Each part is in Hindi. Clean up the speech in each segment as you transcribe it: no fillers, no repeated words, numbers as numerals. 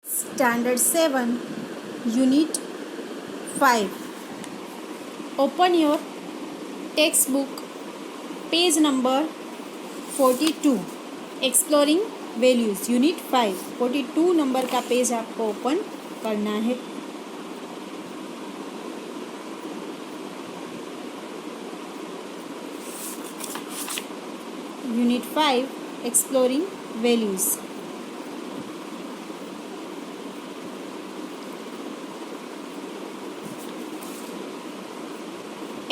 Standard 7, Unit 5. Open your textbook, page number 42. Exploring values, Unit 5. 42 number का पेज आपको ओपन करना है. Unit 5, Exploring values.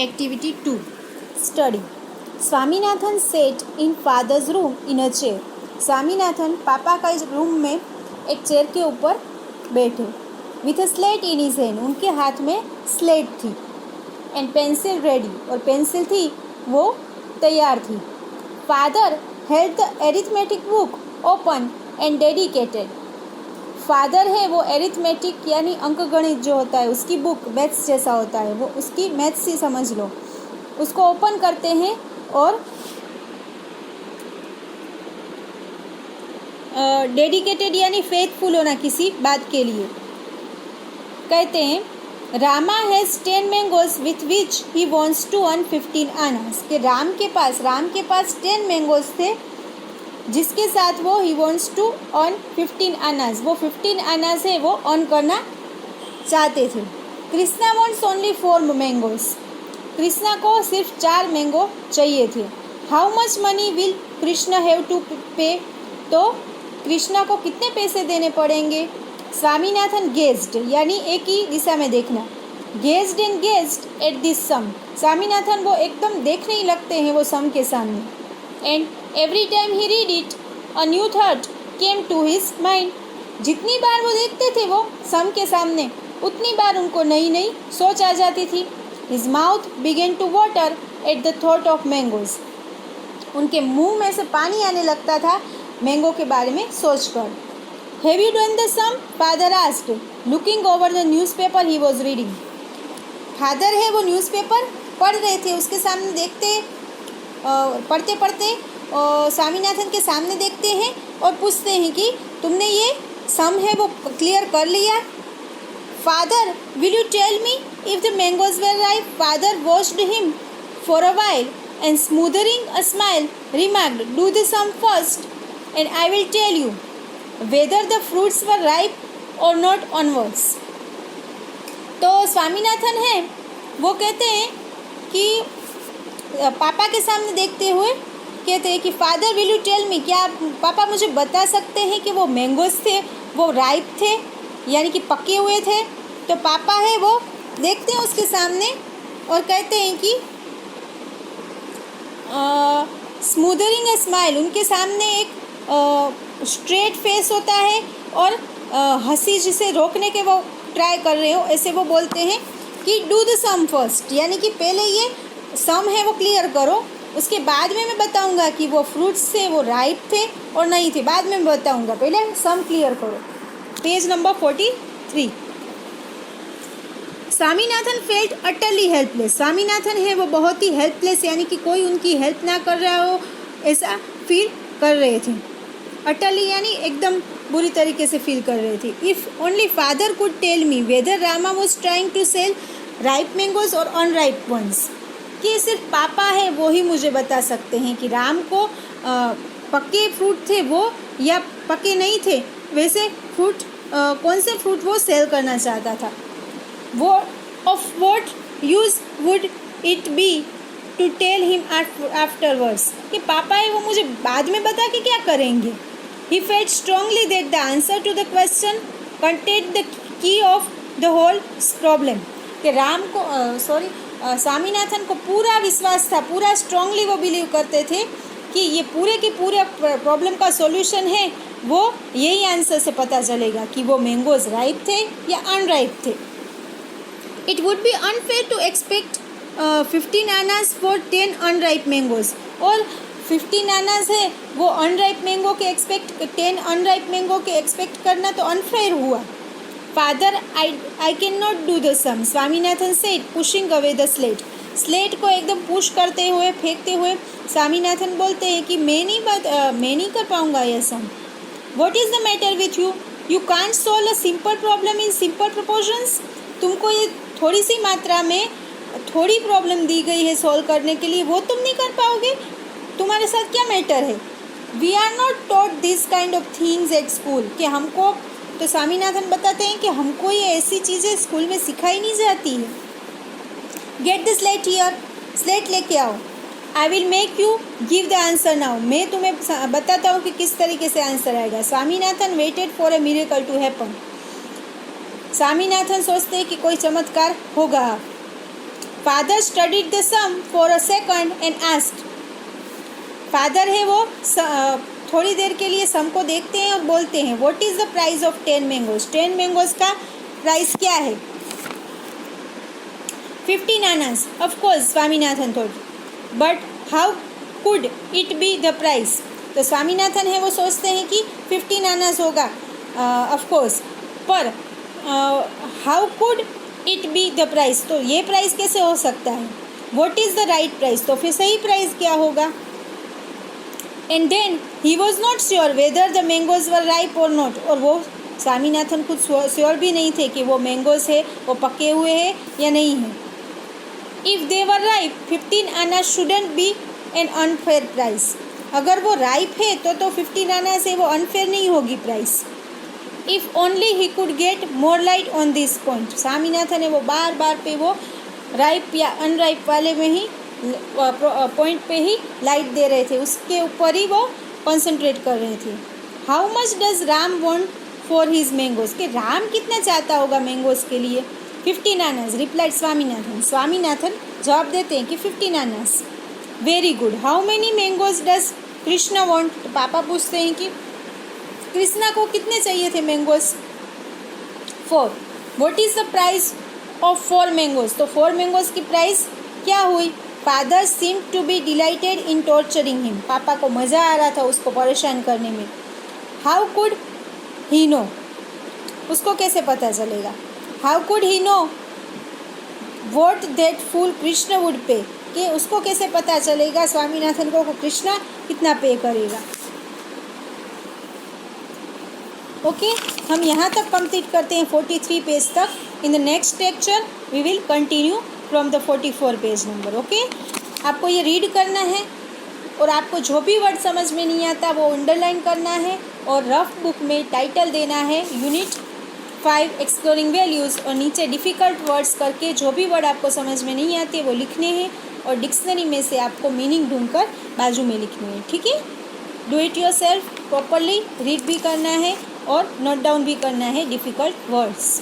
Activity 2. Study. Swaminathan sat in father's room in a chair. Swaminathan पापा का रूम में एक चेयर के ऊपर बैठे. With a slate in his hand. उनके हाथ में स्लेट थी. And pencil ready. और पेंसिल थी वो तैयार थी. Father held the arithmetic book open and dedicated. Father है वो एरिथमेटिक यानी अंकगणित जो होता है उसकी बुक मैथ्स जैसा होता है, वो उसकी मैथ्स ही समझ लो, उसको ओपन करते हैं और डेडिकेटेड यानी फेथफुल होना किसी बात के लिए. कहते हैं Rama has 10 mangoes with which he wants to earn 15 annas. कि राम के पास 10 मैंगोज थे जिसके साथ वो he wants to earn 15 annas, वो 15 आनास है वो अर्न करना चाहते थे. Krishna wants only 4 mangoes. Krishna को सिर्फ 4 मैंगो चाहिए थे. How much money will Krishna have to pay. तो कृष्णा को कितने पैसे देने पड़ेंगे. स्वामीनाथन गेज्ड यानी एक ही दिशा में देखना. Gazed and gazed at this sum. Swaminathan वो एकदम देखने ही लगते हैं वो सम के सामने. And every time he read it, a new thought came to his mind. जितनी बार वो देखते थे वो सम के सामने उतनी बार उनको नई नई सोच आ जाती थी. His mouth began to water at the thought of mangoes. उनके मुंह में से पानी आने लगता था मैंगो के बारे में सोचकर. Have you done the sum? Father asked, looking over the newspaper he was reading. Father है वो न्यूज़पेपर पढ़ रहे थे, उसके सामने देखते पढ़ते पढ़ते स्वामीनाथन के सामने देखते हैं और पूछते हैं कि तुमने ये सम है वो क्लियर कर लिया. Father will you tell me if the mangoes were ripe. Father watched him for a while and smothering a smile remarked do the sum first and I will tell you whether the fruits were ripe or not onwards. तो स्वामीनाथन है वो कहते हैं कि पापा के सामने देखते हुए कहते हैं कि father will you tell me, क्या पापा मुझे बता सकते हैं कि वो मैंगोज थे वो राइप थे यानी कि पके हुए थे. तो पापा है वो देखते हैं उसके सामने और कहते हैं कि स्मूदरिंग ए स्माइल. उनके सामने एक स्ट्रेट फेस होता है और हंसी जिसे रोकने के वो ट्राई कर रहे हो ऐसे वो बोलते हैं कि डू द सम फर्स्ट यानी कि पहले ये सम है वो क्लियर करो, उसके बाद में मैं बताऊंगा कि वो फ्रूट्स थे वो राइप थे और नहीं थे, बाद में मैं बताऊंगा, पहले सम क्लियर करो. Page number 43. Swaminathan felt utterly helpless. Swaminathan है वो बहुत ही हेल्पलेस यानी कि कोई उनकी हेल्प ना कर रहा हो ऐसा फील कर रहे थे. अटरली यानी एकदम बुरी तरीके से फील कर रहे थे. If only father could tell me whether Rama was trying to sell ripe mangoes or unripe ones. कि सिर्फ पापा है वो ही मुझे बता सकते हैं कि राम को पके फ्रूट थे वो या पके नहीं थे, वैसे फ्रूट कौन से फ्रूट वो सेल करना चाहता था. वो of what use would it be to tell him afterwards. कि पापा है वो मुझे बाद में बता के क्या करेंगे. He felt strongly that the answer to the question contained the key of the whole problem. कि राम को स्वामीनाथन को पूरा विश्वास था, पूरा स्ट्रांगली वो बिलीव करते थे कि ये पूरे के पूरे प्रॉब्लम का सॉल्यूशन है वो यही आंसर से पता चलेगा कि वो मैंगोज राइप थे या अनराइप थे. It would be unfair to expect 15 annas for 10 unripe mangoes. और 15 आनास है वो अनराइप मैंगो के 10 अनराइप मैंगो के एक्सपेक्ट करना तो अनफेयर हुआ. Father I can not do the sum. Swaminathan said pushing away the slate. Slate को एकदम पुश करते हुए फेंकते हुए स्वामीनाथन बोलते हैं कि मैं नहीं कर पाऊँगा यह sum. What is the matter with you. You can't solve a simple problem in simple proportions. तुमको ये थोड़ी सी मात्रा में थोड़ी प्रॉब्लम दी गई है सॉल्व करने के लिए, वो तुम नहीं कर पाओगे? तुम्हारे साथ क्या मैटर है? We are not taught this kind of things at school, कि हमको, तो स्वामीनाथन बताते हैं कि हमको ये ऐसी चीज़ें स्कूल में सिखाई नहीं जाती है। Get the slate here, slate लेके आओ। I will make you give the answer now, मैं तुम्हें बताता हूँ कि किस तरीके से आंसर आएगा। Swaminathan waited for a miracle to happen. Swaminathan सोचते हैं कि कोई चमत्कार होगा। Father studied the sum for a second and asked. Father है वो थोड़ी देर के लिए सम को देखते हैं और बोलते हैं, what is the price of 10 mangoes. 10 mangoes का प्राइस क्या है? 15 annas. Of course Swaminathan thought, but how could it be the price. तो स्वामीनाथन है वो सोचते हैं कि 15 आनास होगा ऑफ कोर्स, पर how could it be the price, तो ये प्राइस कैसे हो सकता है? What is the right price, तो फिर सही प्राइस क्या होगा? And then he was not sure whether the mangoes were ripe or not. और वो स्वामीनाथन खुद श्योर भी नहीं थे कि वो मैंगोज है वो पके हुए हैं या नहीं है। इफ़ दे वर राइप 15 आना shouldn't be an unfair price. अगर वो राइप है तो 15 आना से वो अनफेयर नहीं होगी price. If only he could get more light on this point. Swaminathan है वो बार बार पे वो राइप या अनराइप वाले में ही पॉइंट पे ही लाइट दे रहे थे, उसके ऊपर ही वो कंसंट्रेट कर रहे थे। How much does Ram want for his mangoes, कि राम कितना चाहता होगा मैंगोज के लिए? 15 आनास रिप्लाइड स्वामीनाथन। स्वामीनाथन जवाब देते हैं कि 15 annas. Very good. How many mangoes does Krishna want, तो पापा पूछते हैं कि कृष्णा को कितने चाहिए थे mangoes? 4। What is the price of 4 mangoes, तो 4 मैंगोज की प्राइस क्या हुई? Father seem to be delighted in torturing him. पापा को मज़ा आ रहा था उसको परेशान करने में। हाउ कुड ही नो, उसको कैसे पता चलेगा? How could he know what that fool Krishna would pay, कि उसको कैसे पता चलेगा स्वामीनाथन को कृष्णा कितना पे करेगा। ओके, हम यहाँ तक कंप्लीट करते हैं 43 पेज तक। In the next lecture we will continue from the 44 page number. Okay, आपको ये रीड करना है और आपको जो भी वर्ड समझ में नहीं आता वो अंडरलाइन करना है और रफ बुक में टाइटल देना है यूनिट 5 एक्सप्लोरिंग वैल्यूज़, और नीचे डिफ़िकल्ट वर्ड्स करके जो भी वर्ड आपको समझ में नहीं आते वो लिखने हैं और डिक्शनरी में से आपको मीनिंग ढूंढकर बाजू में लिखने हैं। ठीक है, do it yourself properly, read भी करना है और नोट डाउन भी करना है डिफ़िकल्ट वर्ड्स।